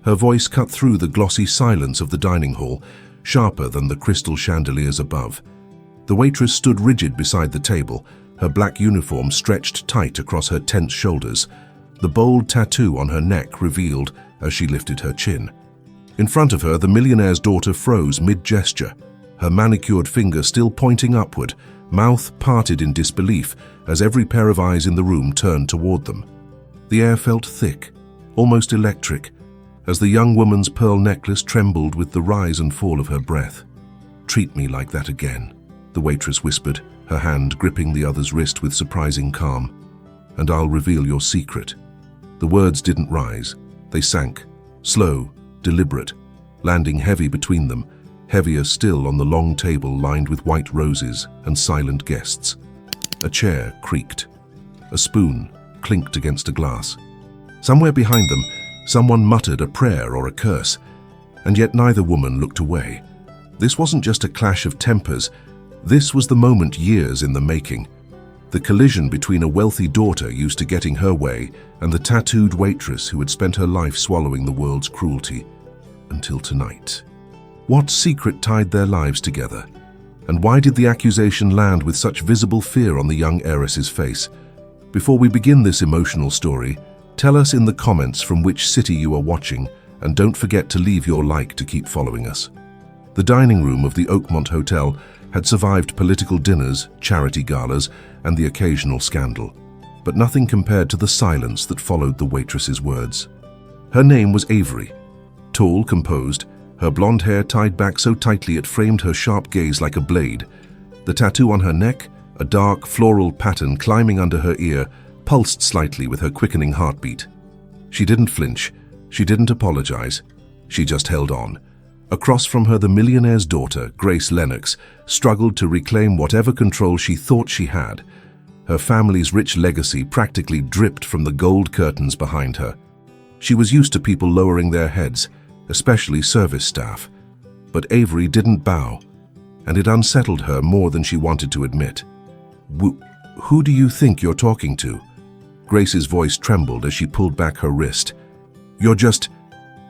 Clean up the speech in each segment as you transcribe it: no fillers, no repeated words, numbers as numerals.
Her voice cut through the glossy silence of the dining hall, sharper than the crystal chandeliers above. The waitress stood rigid beside the table, her black uniform stretched tight across her tense shoulders, the bold tattoo on her neck revealed as she lifted her chin. In front of her, the millionaire's daughter froze mid-gesture, her manicured finger still pointing upward, mouth parted in disbelief as every pair of eyes in the room turned toward them. The air felt thick, almost electric, as the young woman's pearl necklace trembled with the rise and fall of her breath. "Treat me like that again," the waitress whispered, her hand gripping the other's wrist with surprising calm. "And I'll reveal your secret." The words didn't rise. They sank, slow, deliberate, landing heavy between them, heavier still on the long table lined with white roses and silent guests. A chair creaked. A spoon clinked against a glass. Somewhere behind them, someone muttered a prayer or a curse, and yet neither woman looked away. This wasn't just a clash of tempers. This was the moment years in the making. The collision between a wealthy daughter used to getting her way and the tattooed waitress who had spent her life swallowing the world's cruelty. Until tonight. What secret tied their lives together? And why did the accusation land with such visible fear on the young heiress's face? Before we begin this emotional story, tell us in the comments from which city you are watching, and don't forget to leave your like to keep following us. The dining room of the Oakmont Hotel had survived political dinners, charity galas, and the occasional scandal, but nothing compared to the silence that followed the waitress's words. Her name was Avery. Tall, composed, her blonde hair tied back so tightly it framed her sharp gaze like a blade. The tattoo on her neck, a dark floral pattern climbing under her ear, pulsed slightly with her quickening heartbeat. She didn't flinch. She didn't apologize. She just held on. Across from her, the millionaire's daughter, Grace Lennox, struggled to reclaim whatever control she thought she had. Her family's rich legacy practically dripped from the gold curtains behind her. She was used to people lowering their heads, especially service staff. But Avery didn't bow, and it unsettled her more than she wanted to admit. Who do you think you're talking to?" Grace's voice trembled as she pulled back her wrist. "You're just—"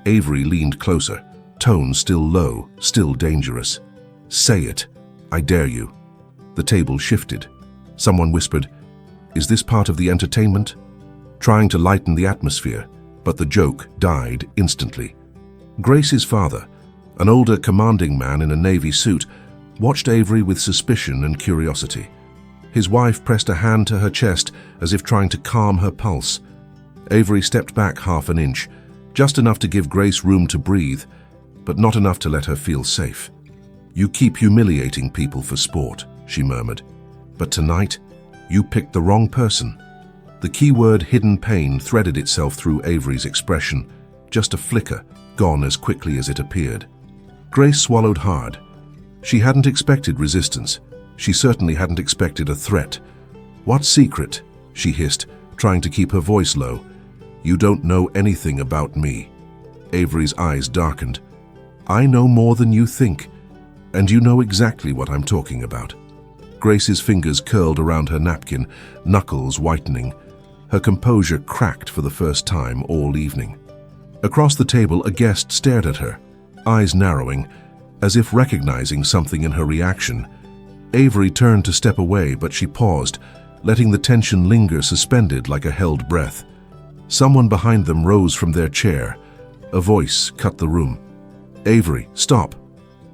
Avery leaned closer, tone still low, still dangerous. "Say it. I dare you." The table shifted. Someone whispered, "Is this part of the entertainment?" Trying to lighten the atmosphere, but the joke died instantly. Grace's father, an older commanding man in a navy suit, watched Avery with suspicion and curiosity. His wife pressed a hand to her chest as if trying to calm her pulse. Avery stepped back half an inch, just enough to give Grace room to breathe, but not enough to let her feel safe. "You keep humiliating people for sport," she murmured. "But tonight, you picked the wrong person." The keyword hidden pain threaded itself through Avery's expression, just a flicker, gone as quickly as it appeared. Grace swallowed hard. She hadn't expected resistance. She certainly hadn't expected a threat. "What secret?" she hissed, trying to keep her voice low. "You don't know anything about me." Avery's eyes darkened. "I know more than you think, and you know exactly what I'm talking about." Grace's fingers curled around her napkin, knuckles whitening. Her composure cracked for the first time all evening. Across the table, a guest stared at her, eyes narrowing, as if recognizing something in her reaction. Avery turned to step away, but she paused, letting the tension linger suspended like a held breath. Someone behind them rose from their chair. A voice cut the room. "Avery, stop!"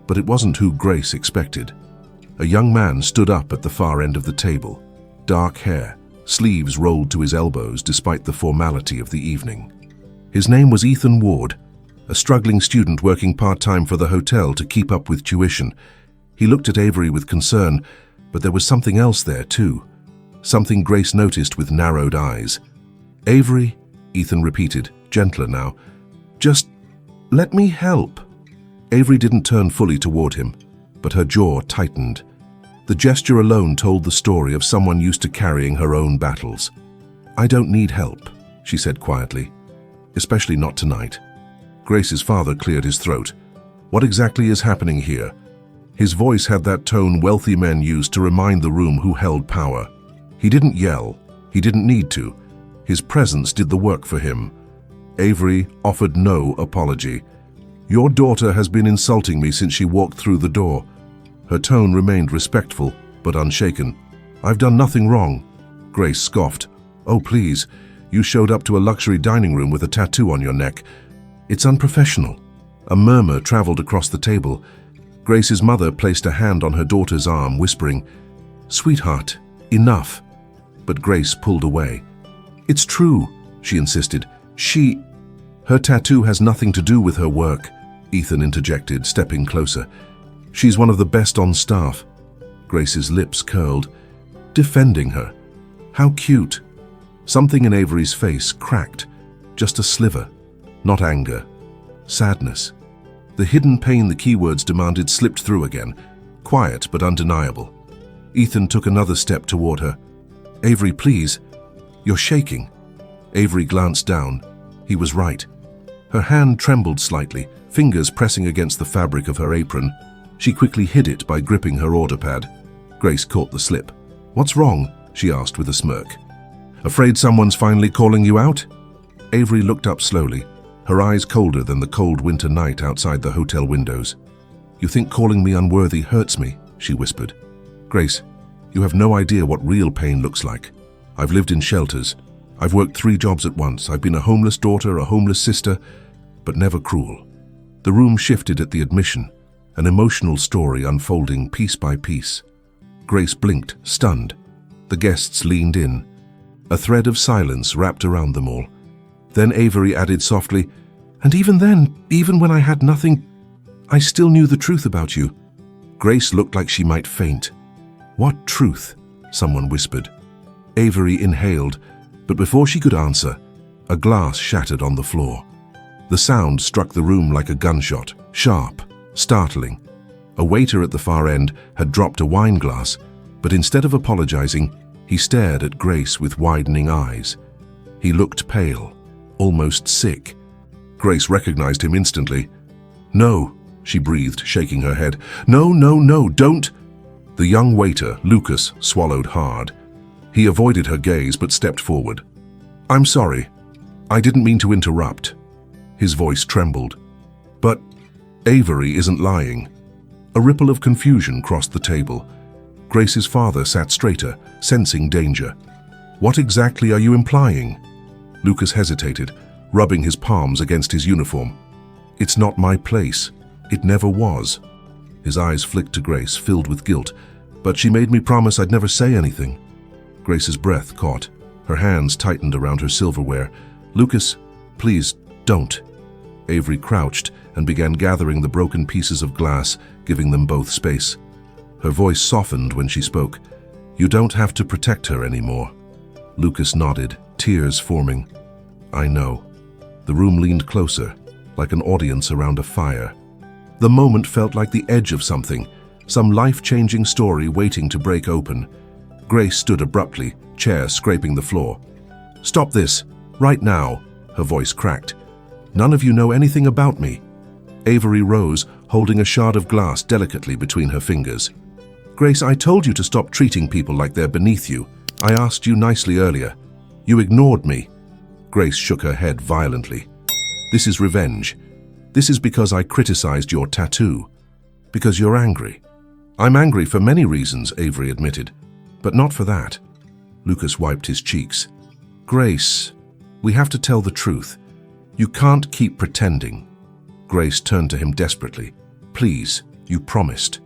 But it wasn't who Grace expected. A young man stood up at the far end of the table. Dark hair, sleeves rolled to his elbows despite the formality of the evening. His name was Ethan Ward, a struggling student working part-time for the hotel to keep up with tuition. He looked at Avery with concern, but there was something else there too. Something Grace noticed with narrowed eyes. "Avery," Ethan repeated, gentler now. "Just let me help." Avery didn't turn fully toward him, but her jaw tightened. The gesture alone told the story of someone used to carrying her own battles. "I don't need help," she said quietly. "Especially not tonight." Grace's father cleared his throat. "What exactly is happening here?" His voice had that tone wealthy men used to remind the room who held power. He didn't yell. He didn't need to. His presence did the work for him. Avery offered no apology. "Your daughter has been insulting me since she walked through the door." Her tone remained respectful, but unshaken. "I've done nothing wrong." Grace scoffed. "Oh, please. You showed up to a luxury dining room with a tattoo on your neck. It's unprofessional." A murmur traveled across the table. Grace's mother placed a hand on her daughter's arm, whispering, "Sweetheart, enough." But Grace pulled away. "It's true," she insisted. Her tattoo has nothing to do with her work," Ethan interjected, stepping closer. "She's one of the best on staff." Grace's lips curled. Defending her. How cute. Something in Avery's face cracked. Just a sliver. Not anger. Sadness. The hidden pain the keywords demanded slipped through again. Quiet but undeniable. Ethan took another step toward her. "Avery, please. You're shaking." Avery glanced down. He was right. Her hand trembled slightly, fingers pressing against the fabric of her apron. She quickly hid it by gripping her order pad. Grace caught the slip. "What's wrong?" she asked with a smirk. "Afraid someone's finally calling you out?" Avery looked up slowly, her eyes colder than the cold winter night outside the hotel windows. "You think calling me unworthy hurts me?" she whispered. "Grace, you have no idea what real pain looks like. I've lived in shelters. I've worked 3 jobs at once. I've been a homeless daughter, a homeless sister, but never cruel." The room shifted at the admission, an emotional story unfolding piece by piece. Grace blinked, stunned. The guests leaned in. A thread of silence wrapped around them all. Then Avery added softly, "And even then, even when I had nothing, I still knew the truth about you." Grace looked like she might faint. "What truth?" someone whispered. Avery inhaled, but before she could answer, a glass shattered on the floor. The sound struck the room like a gunshot, sharp, startling. A waiter at the far end had dropped a wine glass, but instead of apologizing, he stared at Grace with widening eyes. He looked pale, almost sick. Grace recognized him instantly. "No," she breathed, shaking her head. "No, no, no, don't." The young waiter, Lucas, swallowed hard. He avoided her gaze but stepped forward. "I'm sorry. I didn't mean to interrupt." His voice trembled. "But Avery isn't lying." A ripple of confusion crossed the table. Grace's father sat straighter, sensing danger. "What exactly are you implying?" Lucas hesitated, rubbing his palms against his uniform. "It's not my place. It never was." His eyes flicked to Grace, filled with guilt. "But she made me promise I'd never say anything." Grace's breath caught. Her hands tightened around her silverware. "Lucas, please, don't." Avery crouched and began gathering the broken pieces of glass, giving them both space. Her voice softened when she spoke. "You don't have to protect her anymore." Lucas nodded, tears forming. "I know." The room leaned closer, like an audience around a fire. The moment felt like the edge of something, some life-changing story waiting to break open. Grace stood abruptly, chair scraping the floor. "Stop this, right now," her voice cracked. "None of you know anything about me." Avery rose, holding a shard of glass delicately between her fingers. "Grace, I told you to stop treating people like they're beneath you. I asked you nicely earlier. You ignored me." Grace shook her head violently. "This is revenge. This is because I criticized your tattoo. Because you're angry." "I'm angry for many reasons," Avery admitted, "but not for that." Lucas wiped his cheeks. "Grace, we have to tell the truth. You can't keep pretending." Grace turned to him desperately. "Please, you promised."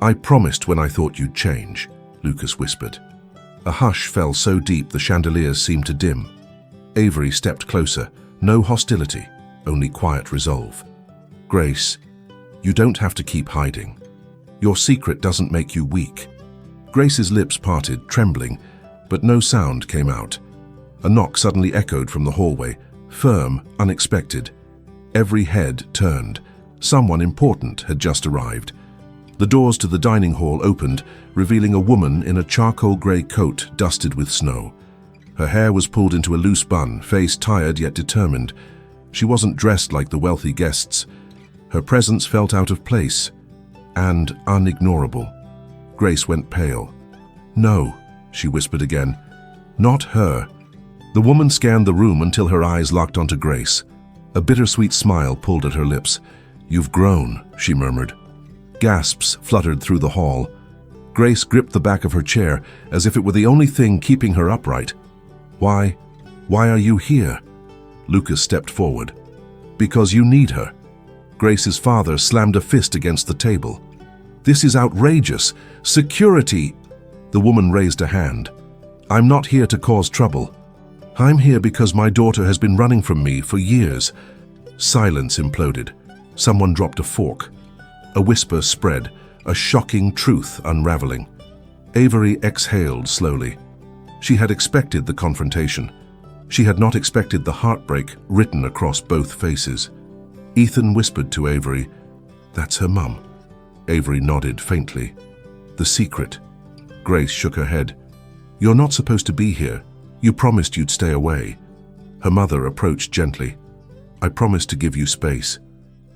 "I promised when I thought you'd change," Lucas whispered. A hush fell so deep the chandeliers seemed to dim. Avery stepped closer. No hostility, only quiet resolve. "Grace, you don't have to keep hiding. Your secret doesn't make you weak." Grace's lips parted, trembling, but no sound came out. A knock suddenly echoed from the hallway, firm, unexpected. Every head turned. Someone important had just arrived. The doors to the dining hall opened, revealing a woman in a charcoal-grey coat dusted with snow. Her hair was pulled into a loose bun, face tired yet determined. She wasn't dressed like the wealthy guests. Her presence felt out of place and unignorable. Grace went pale. "No," she whispered again. "Not her." The woman scanned the room until her eyes locked onto Grace. A bittersweet smile pulled at her lips. "You've grown," she murmured. Gasps fluttered through the hall. Grace gripped the back of her chair as if it were the only thing keeping her upright. Why are you here?" Lucas stepped forward. "Because you need her." Grace's father slammed a fist against the table. "This is outrageous! Security!" The woman raised a hand. "I'm not here to cause trouble. I'm here because my daughter has been running from me for years." Silence imploded. Someone dropped a fork. A whisper spread, a shocking truth unraveling. Avery exhaled slowly. She had expected the confrontation. She had not expected the heartbreak written across both faces. Ethan whispered to Avery, "That's her mum." Avery nodded faintly. "The secret." Grace shook her head. "You're not supposed to be here. You promised you'd stay away." Her mother approached gently. "I promised to give you space,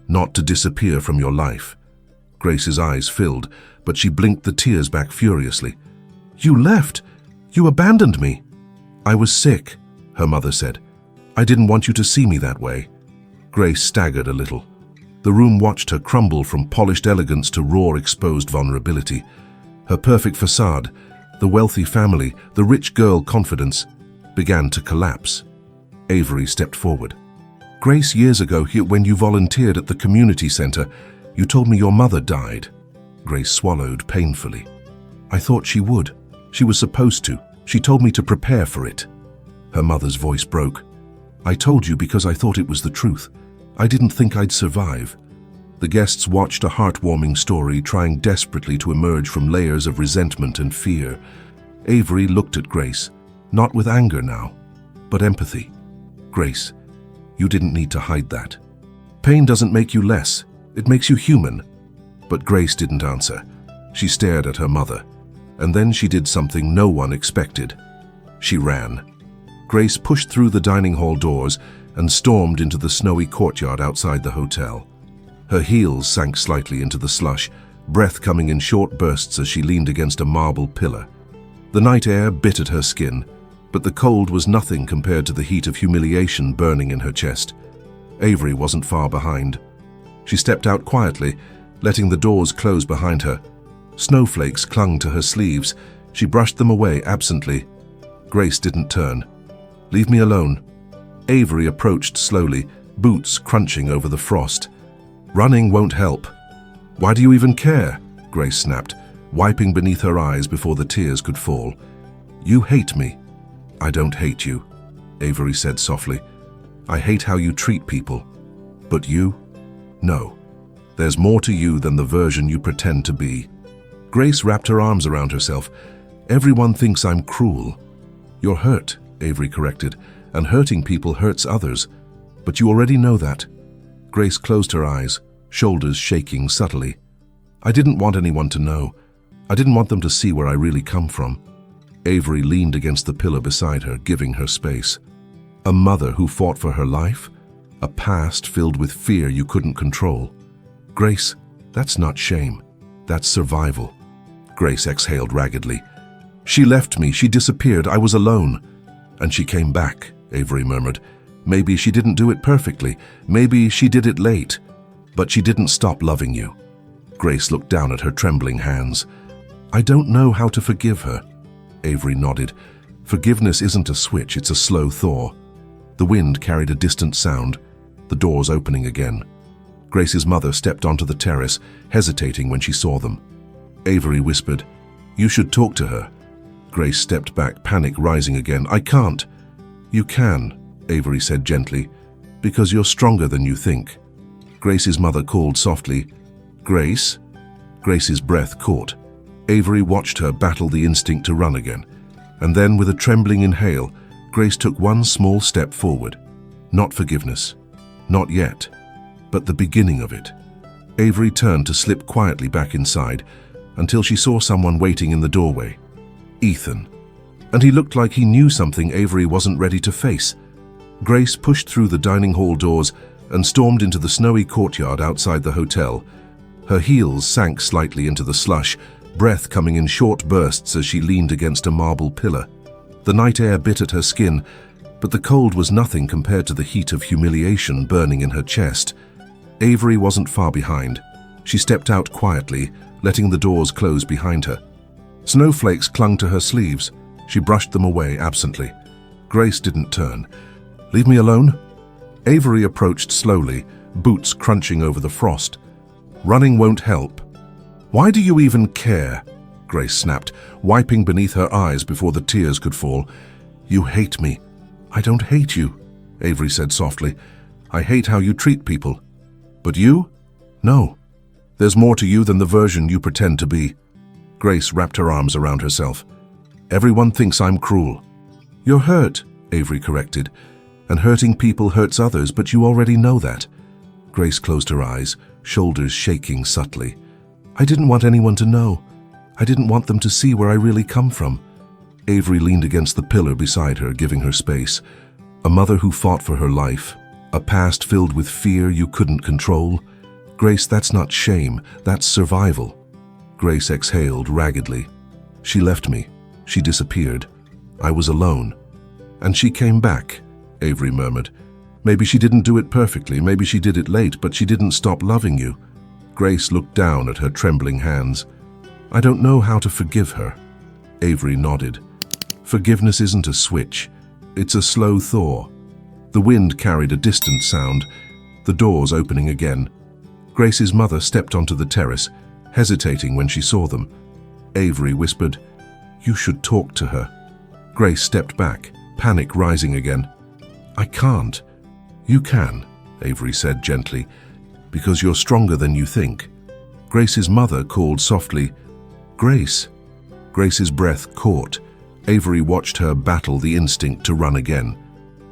not to disappear from your life." Grace's eyes filled, but she blinked the tears back furiously. "You left! You abandoned me!" "I was sick," her mother said. "I didn't want you to see me that way." Grace staggered a little. The room watched her crumble from polished elegance to raw, exposed vulnerability. Her perfect facade, the wealthy family, the rich girl confidence, began to collapse. Avery stepped forward. "Grace, years ago, when you volunteered at the community center, you told me your mother died." Grace swallowed painfully. "I thought she would. She was supposed to. She told me to prepare for it." Her mother's voice broke. "I told you because I thought it was the truth. I didn't think I'd survive." The guests watched a heartwarming story, trying desperately to emerge from layers of resentment and fear. Avery looked at Grace, not with anger now, but empathy. "Grace, you didn't need to hide that. Pain doesn't make you less, it makes you human." But Grace didn't answer. She stared at her mother, and then she did something no one expected. She ran. Grace pushed through the dining hall doors and stormed into the snowy courtyard outside the hotel. Her heels sank slightly into the slush, breath coming in short bursts as she leaned against a marble pillar. The night air bit at her skin, but the cold was nothing compared to the heat of humiliation burning in her chest. Avery wasn't far behind. She stepped out quietly, letting the doors close behind her. Snowflakes clung to her sleeves. She brushed them away absently. Grace didn't turn. "Leave me alone." Avery approached slowly, boots crunching over the frost. "Running won't help." "Why do you even care?" Grace snapped, wiping beneath her eyes before the tears could fall. "You hate me." "I don't hate you," Avery said softly. "I hate how you treat people. But you? No. There's more to you than the version you pretend to be." Grace wrapped her arms around herself. "Everyone thinks I'm cruel." "You're hurt," Avery corrected, "and hurting people hurts others. But you already know that." Grace closed her eyes, shoulders shaking subtly. "I didn't want anyone to know. I didn't want them to see where I really come from." Avery leaned against the pillar beside her, giving her space. A mother who fought for her life? A past filled with fear you couldn't control. "Grace, that's not shame. That's survival." Grace exhaled raggedly. "She left me. She disappeared. I was alone." "And she came back," Avery murmured. "Maybe she didn't do it perfectly. Maybe she did it late. But she didn't stop loving you." Grace looked down at her trembling hands. "I don't know how to forgive her." Avery nodded. "Forgiveness isn't a switch, it's a slow thaw." The wind carried a distant sound, the doors opening again. Grace's mother stepped onto the terrace, hesitating when she saw them. Avery whispered, "You should talk to her." Grace stepped back, panic rising again. "I can't." "You can," Avery said gently, "because you're stronger than you think." Grace's mother called softly, "Grace?" Grace's breath caught. Avery watched her battle the instinct to run again, and then with a trembling inhale, Grace took one small step forward. Not forgiveness. Not yet. But the beginning of it. Avery turned to slip quietly back inside until she saw someone waiting in the doorway. Ethan. And he looked like he knew something Avery wasn't ready to face. Grace pushed through the dining hall doors and stormed into the snowy courtyard outside the hotel. Her heels sank slightly into the slush, breath coming in short bursts as she leaned against a marble pillar. The night air bit at her skin, but the cold was nothing compared to the heat of humiliation burning in her chest. Avery wasn't far behind. She stepped out quietly, letting the doors close behind her. Snowflakes clung to her sleeves. She brushed them away absently. Grace didn't turn. "Leave me alone?" Avery approached slowly, boots crunching over the frost. "Running won't help." "Why do you even care?" Grace snapped, wiping beneath her eyes before the tears could fall. "You hate me." "I don't hate you," Avery said softly. "I hate how you treat people." "But you?" "No. There's more to you than the version you pretend to be." Grace wrapped her arms around herself. "Everyone thinks I'm cruel." "You're hurt," Avery corrected. "And hurting people hurts others, but you already know that." Grace closed her eyes, shoulders shaking subtly. "I didn't want anyone to know. I didn't want them to see where I really come from." Avery leaned against the pillar beside her, giving her space. A mother who fought for her life. A past filled with fear you couldn't control. "Grace, that's not shame, that's survival." Grace exhaled raggedly. "She left me. She disappeared. I was alone." "And she came back," Avery murmured. "Maybe she didn't do it perfectly, maybe she did it late, but she didn't stop loving you." Grace looked down at her trembling hands. "I don't know how to forgive her." Avery nodded. "Forgiveness isn't a switch. It's a slow thaw." The wind carried a distant sound, the doors opening again. Grace's mother stepped onto the terrace, hesitating when she saw them. Avery whispered, "You should talk to her." Grace stepped back, panic rising again. "I can't." "You can," Avery said gently, "because you're stronger than you think." Grace's mother called softly, "Grace." Grace's breath caught. Avery watched her battle the instinct to run again.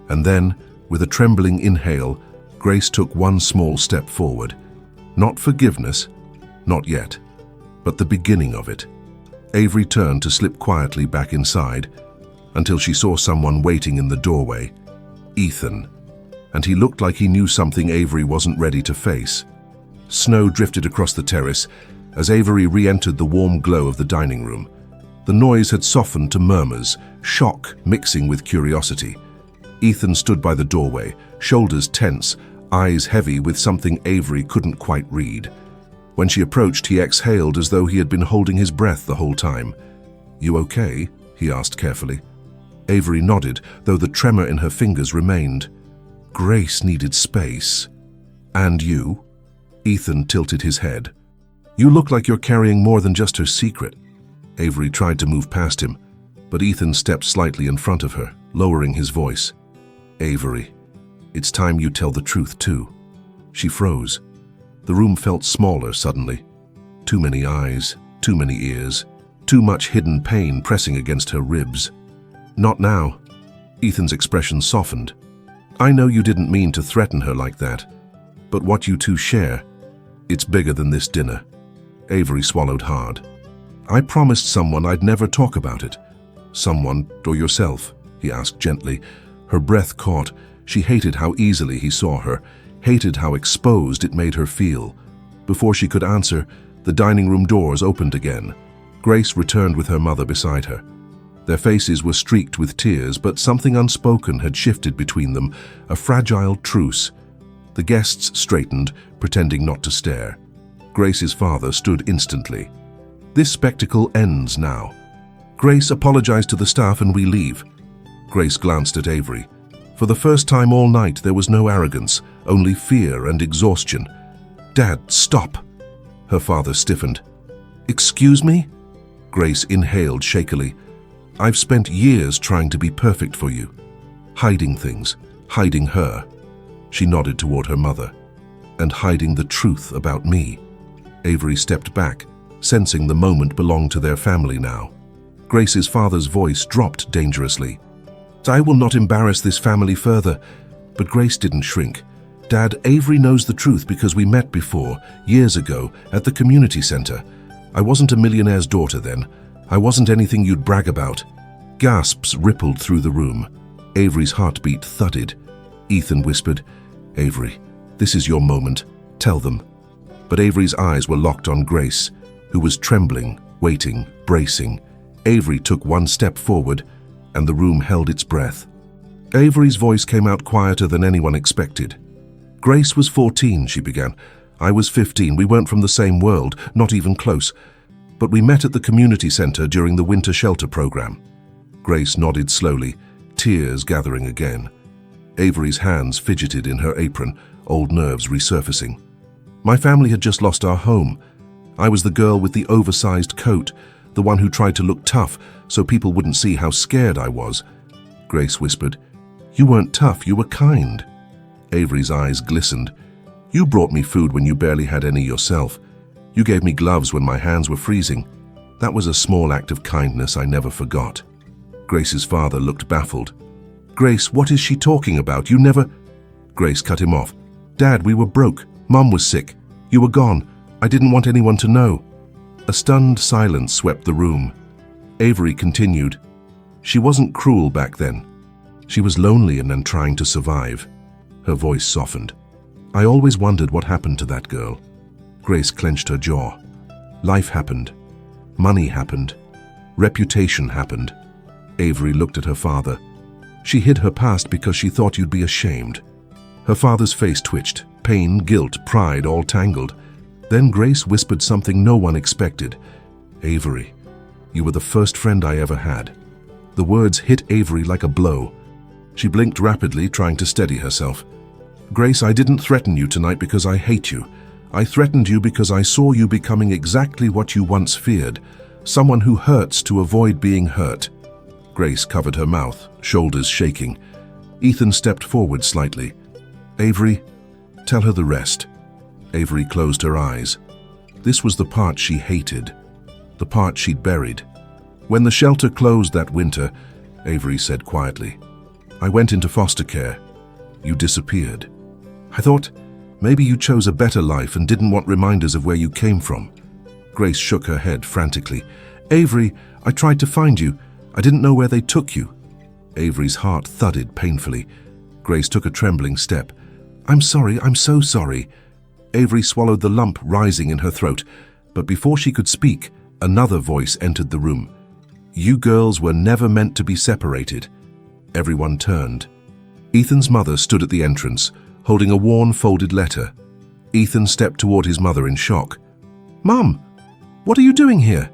And then, with a trembling inhale, Grace took one small step forward. Not forgiveness, not yet, but the beginning of it. Avery turned to slip quietly back inside, until she saw someone waiting in the doorway. Ethan. And he looked like he knew something Avery wasn't ready to face. Snow drifted across the terrace as Avery re-entered the warm glow of the dining room. The noise had softened to murmurs, shock mixing with curiosity. Ethan stood by the doorway, shoulders tense, eyes heavy with something Avery couldn't quite read. When she approached, he exhaled as though he had been holding his breath the whole time. "You okay?" he asked carefully. Avery nodded, though the tremor in her fingers remained. Grace needed space. "And you?" Ethan tilted his head. "You look like you're carrying more than just her secret." Avery tried to move past him, but Ethan stepped slightly in front of her, lowering his voice. "Avery, it's time you tell the truth too." She froze. The room felt smaller suddenly. Too many eyes, too many ears, too much hidden pain pressing against her ribs. "Not now." Ethan's expression softened. "I know you didn't mean to threaten her like that, but what you two share, it's bigger than this dinner." Avery swallowed hard. "I promised someone I'd never talk about it." "Someone or yourself?" he asked gently. Her breath caught. She hated how easily he saw her, hated how exposed it made her feel. Before she could answer, the dining room doors opened again. Grace returned with her mother beside her. Their faces were streaked with tears, but something unspoken had shifted between them, a fragile truce. The guests straightened, pretending not to stare. Grace's father stood instantly. "This spectacle ends now. Grace, apologize to the staff and we leave." Grace glanced at Avery. For the first time all night, there was no arrogance, only fear and exhaustion. "Dad, stop!" Her father stiffened. "Excuse me?" Grace inhaled shakily. "I've spent years trying to be perfect for you. Hiding things, hiding her." She nodded toward her mother. "And hiding the truth about me." Avery stepped back, sensing the moment belonged to their family now. Grace's father's voice dropped dangerously. "I will not embarrass this family further." But Grace didn't shrink. "Dad, Avery knows the truth because we met before, years ago, at the community center. I wasn't a millionaire's daughter then. I wasn't anything you'd brag about." Gasps rippled through the room. Avery's heartbeat thudded. Ethan whispered, "Avery, this is your moment. Tell them." But Avery's eyes were locked on Grace, who was trembling, waiting, bracing. Avery took one step forward, and the room held its breath. Avery's voice came out quieter than anyone expected. Grace was 14, she began. I was 15. We weren't from the same world, not even close. But we met at the community center during the winter shelter program. Grace nodded slowly, tears gathering again. Avery's hands fidgeted in her apron, old nerves resurfacing. My family had just lost our home. I was the girl with the oversized coat, the one who tried to look tough so people wouldn't see how scared I was. Grace whispered, "You weren't tough, you were kind." Avery's eyes glistened. "You brought me food when you barely had any yourself. You gave me gloves when my hands were freezing. That was a small act of kindness I never forgot." Grace's father looked baffled. "Grace, what is she talking about? You never—" Grace cut him off. "Dad, we were broke. Mom was sick. You were gone. I didn't want anyone to know." A stunned silence swept the room. Avery continued. "She wasn't cruel back then. She was lonely and trying to survive." Her voice softened. "I always wondered what happened to that girl." Grace clenched her jaw. "Life happened. Money happened. Reputation happened." Avery looked at her father. "She hid her past because she thought you'd be ashamed." Her father's face twitched. Pain, guilt, pride, all tangled. Then Grace whispered something no one expected. "Avery, you were the first friend I ever had." The words hit Avery like a blow. She blinked rapidly, trying to steady herself. "Grace, I didn't threaten you tonight because I hate you. I threatened you because I saw you becoming exactly what you once feared, someone who hurts to avoid being hurt." Grace covered her mouth, shoulders shaking. Ethan stepped forward slightly. "Avery, tell her the rest." Avery closed her eyes. This was the part she hated, the part she'd buried. "When the shelter closed that winter," Avery said quietly, "I went into foster care. You disappeared. I thought maybe you chose a better life and didn't want reminders of where you came from." Grace shook her head frantically. "Avery, I tried to find you. I didn't know where they took you." Avery's heart thudded painfully. Grace took a trembling step. "I'm sorry, I'm so sorry." Avery swallowed the lump rising in her throat, but before she could speak, another voice entered the room. "You girls were never meant to be separated." Everyone turned. Ethan's mother stood at the entrance, holding a worn, folded letter. Ethan stepped toward his mother in shock. "Mum, what are you doing here?"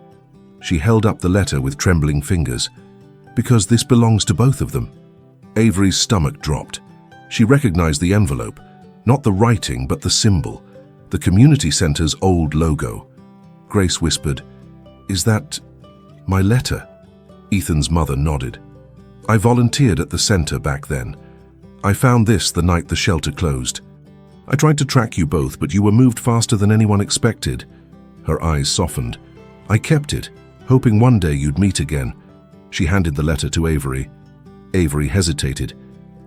She held up the letter with trembling fingers. "Because this belongs to both of them." Avery's stomach dropped. She recognized the envelope, not the writing, but the symbol, the community center's old logo. Grace whispered, "Is that my letter?" Ethan's mother nodded. "I volunteered at the center back then. I found this the night the shelter closed. I tried to track you both, but you were moved faster than anyone expected." Her eyes softened. "I kept it, hoping one day you'd meet again." She handed the letter to Avery. Avery hesitated.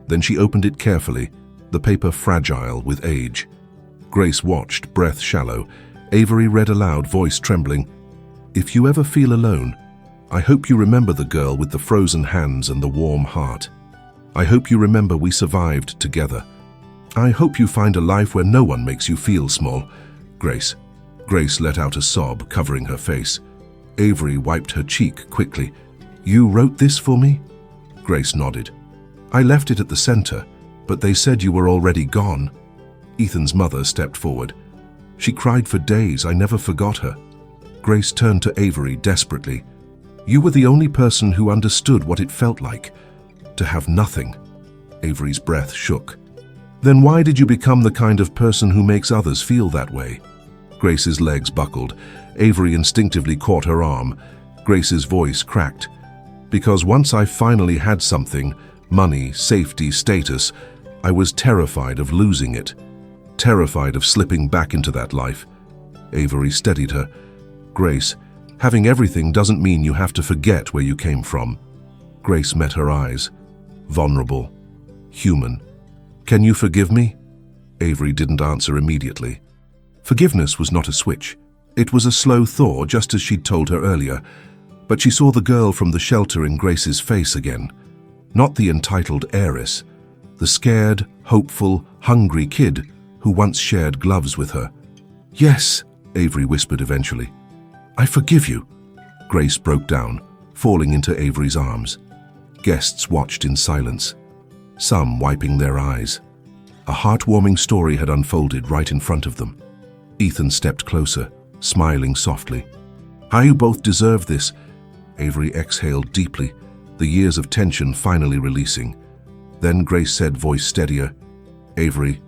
Then she opened it carefully, the paper fragile with age. Grace watched, breath shallow. Avery read aloud, voice trembling. "If you ever feel alone, I hope you remember the girl with the frozen hands and the warm heart. I hope you remember we survived together. I hope you find a life where no one makes you feel small." Grace. Grace let out a sob, covering her face. Avery wiped her cheek quickly. "You wrote this for me?" Grace nodded. "I left it at the center, but they said you were already gone." Ethan's mother stepped forward. She cried for days. I never forgot her. Grace turned to Avery desperately. "You were the only person who understood what it felt like to have nothing." Avery's breath shook. "Then why did you become the kind of person who makes others feel that way?" Grace's legs buckled. Avery instinctively caught her arm. Grace's voice cracked. "Because once I finally had something, money, safety, status, I was terrified of losing it. Terrified of slipping back into that life." Avery steadied her. "Grace, having everything doesn't mean you have to forget where you came from." Grace met her eyes. Vulnerable. Human. "Can you forgive me?" Avery didn't answer immediately. Forgiveness was not a switch. It was a slow thaw, just as she'd told her earlier. But she saw the girl from the shelter in Grace's face again. Not the entitled heiress. The scared, hopeful, hungry kid who once shared gloves with her. "Yes," Avery whispered eventually. "I forgive you." Grace broke down, falling into Avery's arms. Guests watched in silence. some wiping their eyes. A heartwarming story had unfolded right in front of them. Ethan stepped closer, smiling softly. "How you both deserve this." Avery exhaled deeply, the years of tension finally releasing. Then Grace said, voice steadier, "Avery,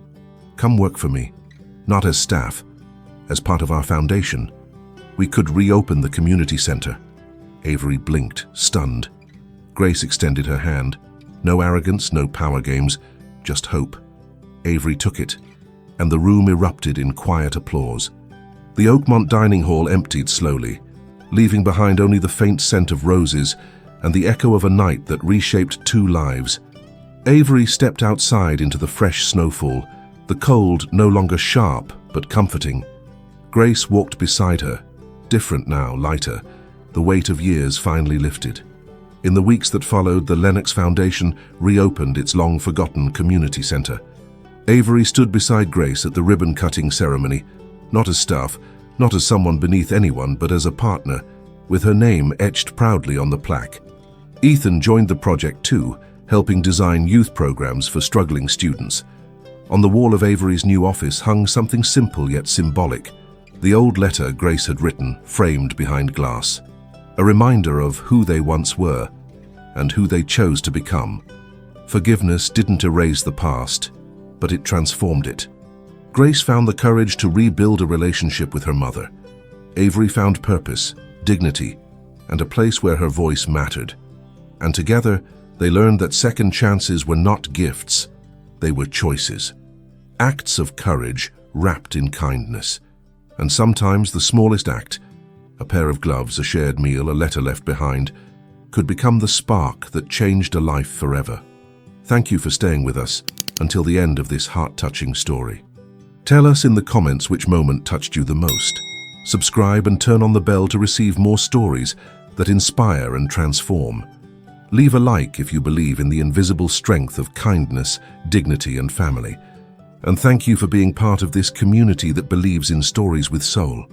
come work for me. Not as staff, as part of our foundation. We could reopen the community center." Avery blinked, stunned. Grace extended her hand. No arrogance, no power games, just hope. Avery took it, and the room erupted in quiet applause. The Oakmont dining hall emptied slowly, leaving behind only the faint scent of roses and the echo of a night that reshaped two lives. Avery stepped outside into the fresh snowfall, the cold no longer sharp but comforting. Grace walked beside her, different now, lighter, the weight of years finally lifted. In the weeks that followed, the Lennox Foundation reopened its long-forgotten community center. Avery stood beside Grace at the ribbon-cutting ceremony, not as staff, not as someone beneath anyone, but as a partner, with her name etched proudly on the plaque. Ethan joined the project too, helping design youth programs for struggling students. On the wall of Avery's new office hung something simple yet symbolic, the old letter Grace had written, framed behind glass. A reminder of who they once were and who they chose to become. Forgiveness didn't erase the past, but it transformed it. Grace found the courage to rebuild a relationship with her mother. Avery found purpose, dignity, and a place where her voice mattered. And together, they learned that second chances were not gifts, they were choices. Acts of courage wrapped in kindness. And sometimes the smallest act, a pair of gloves, a shared meal, a letter left behind, could become the spark that changed a life forever. Thank you for staying with us until the end of this heart-touching story. Tell us in the comments which moment touched you the most. Subscribe and turn on the bell to receive more stories that inspire and transform. Leave a like if you believe in the invisible strength of kindness, dignity, and family. And thank you for being part of this community that believes in stories with soul.